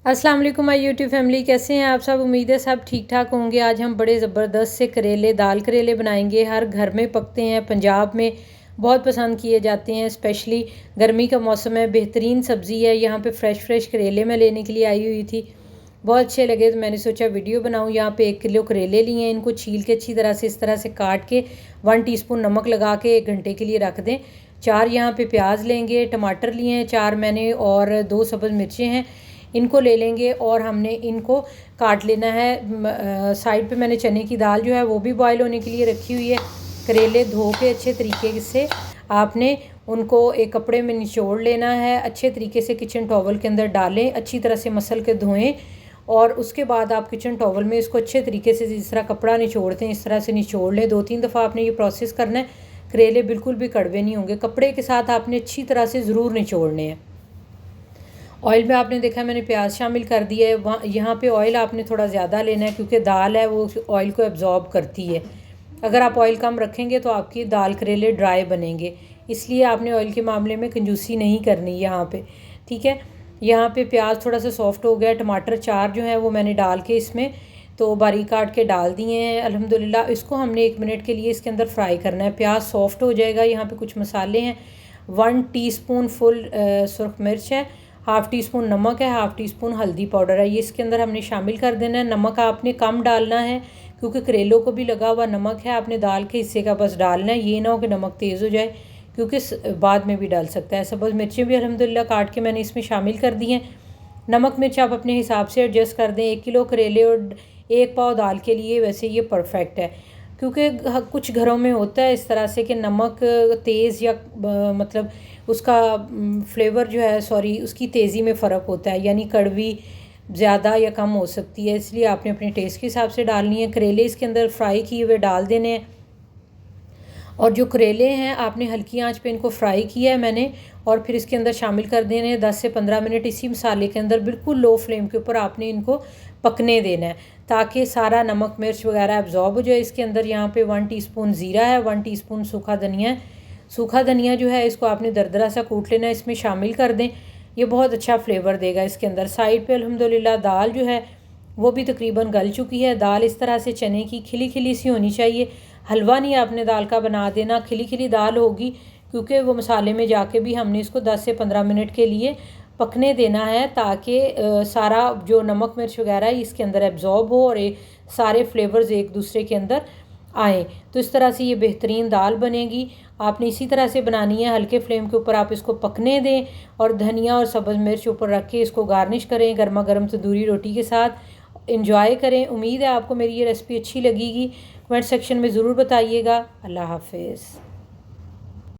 अस्सलाम वालेकुम my YouTube family, कैसे हैं आप सब। उम्मीद है सब ठीक ठाक होंगे। आज हम बड़े ज़बरदस्त से करेले, दाल करेले बनाएंगे। हर घर में पकते हैं, पंजाब में बहुत पसंद किए जाते हैं। स्पेशली गर्मी का मौसम है, बेहतरीन सब्ज़ी है। यहाँ पे फ़्रेश करेले मैं लेने के लिए आई हुई थी, बहुत अच्छे लगे तो मैंने सोचा वीडियो बनाऊँ। यहाँ पे 1 किलो करेले लिए हैं, इनको छील के अच्छी तरह से इस तरह से काट के 1 टीस्पून नमक लगा के 1 घंटे के लिए रख दें। 4 यहाँ पे प्याज लेंगे, टमाटर लिए हैं 4 मैंने, और 2 सब्ज़ मिर्चें हैं, इनको ले लेंगे और हमने इनको काट लेना है। साइड पे मैंने चने की दाल जो है वो भी बॉयल होने के लिए रखी हुई है। करेले धो के अच्छे तरीके से आपने उनको एक कपड़े में निचोड़ लेना है। अच्छे तरीके से किचन टॉवल के अंदर डालें, अच्छी तरह से मसल के धोएं, और उसके बाद आप किचन टॉवल में इसको अच्छे तरीके से जिस तरह कपड़ा निचोड़ते हैं इस तरह से निचोड़ लें। 2-3 दफ़ा आपने ये प्रोसेस करना है। करेले बिल्कुल भी कड़वे नहीं होंगे। कपड़े के साथ आपने अच्छी तरह से ज़रूर निचोड़ने हैं। ऑयल में आपने देखा मैंने प्याज शामिल कर दिया है। वहाँ यहाँ पे ऑयल आपने थोड़ा ज़्यादा लेना है क्योंकि दाल है वो ऑयल को एब्जॉर्ब करती है। अगर आप ऑयल कम रखेंगे तो आपकी दाल करेले ड्राई बनेंगे, इसलिए आपने ऑयल के मामले में कंजूसी नहीं करनी यहाँ पे, ठीक है। यहाँ पे प्याज थोड़ा सा सॉफ्ट हो गया। टमाटर 4 जो हैं वो मैंने डाल के इसमें तो बारीक काट के डाल दिए हैं अल्हम्दुलिल्लाह। इसको हमने 1 मिनट के लिए इसके अंदर फ्राई करना है। प्याज सॉफ्ट हो जाएगा। यहाँ पे कुछ मसाले हैं। 1 टीस्पून फुल सुरख मिर्च है, हाफ़ टी स्पून नमक है, हाफ़ टी स्पून हल्दी पाउडर है, ये इसके अंदर हमने शामिल कर देना है। नमक आपने कम डालना है क्योंकि करेलों को भी लगा हुआ नमक है। आपने दाल के हिस्से का बस डालना है, ये ना हो कि नमक तेज़ हो जाए क्योंकि बाद में भी डाल सकता है। सब्ज़ मिर्चें भी अल्हम्दुलिल्लाह काट के मैंने इसमें शामिल कर दी हैं। नमक मिर्च आप अपने हिसाब से एडजस्ट कर दें। 1 किलो करेले और 1 पाव दाल के लिए वैसे ये परफेक्ट है, क्योंकि कुछ घरों में होता है इस तरह से कि नमक तेज़ या मतलब उसका फ्लेवर जो है उसकी तेज़ी में फ़र्क होता है, यानी कड़वी ज़्यादा या कम हो सकती है, इसलिए आपने अपने टेस्ट के हिसाब से डालनी है। करेले इसके अंदर फ्राई किए हुए डाल देने हैं, और जो करेले हैं आपने हल्की आंच पे इनको फ्राई किया है मैंने, और फिर इसके अंदर शामिल कर देने हैं। 10 से 15 मिनट इसी मसाले के अंदर बिल्कुल लो फ्लेम के ऊपर आपने इनको पकने देना है ताकि सारा नमक मिर्च वगैरह एब्जॉर्ब हो जाए इसके अंदर। यहाँ पे 1 टीस्पून ज़ीरा है, 1 टीस्पून सूखा धनिया है। सूखा धनिया जो है इसको आपने दरदरा सा कूट लेना है, इसमें शामिल कर दें, ये बहुत अच्छा फ्लेवर देगा इसके अंदर। साइड पे अल्हम्दुलिल्लाह दाल जो है वो भी तकरीबन गल चुकी है। दाल इस तरह से चने की खिली खिली सी होनी चाहिए। हलवा नहीं आपने दाल का बना देना, खिली खिली दाल होगी क्योंकि वो मसाले में जाके भी हमने इसको 10 से 15 मिनट के लिए पकने देना है ताकि सारा जो नमक मिर्च वगैरह है इसके अंदर एब्जॉर्ब हो और सारे फ्लेवर्स एक दूसरे के अंदर आए। तो इस तरह से ये बेहतरीन दाल बनेगी। आपने इसी तरह से बनानी है, हल्के फ्लेम के ऊपर आप इसको पकने दें और धनिया और सब्ज़ मिर्च ऊपर रख के इसको गार्निश करें गर्मा गर्म तंदूरी रोटी के साथ। इंजॉय करें। उम्मीद है आपको मेरी ये रेसिपी अच्छी लगेगी। कमेंट सेक्शन में ज़रूर बताइएगा। अल्लाह हाफिज़।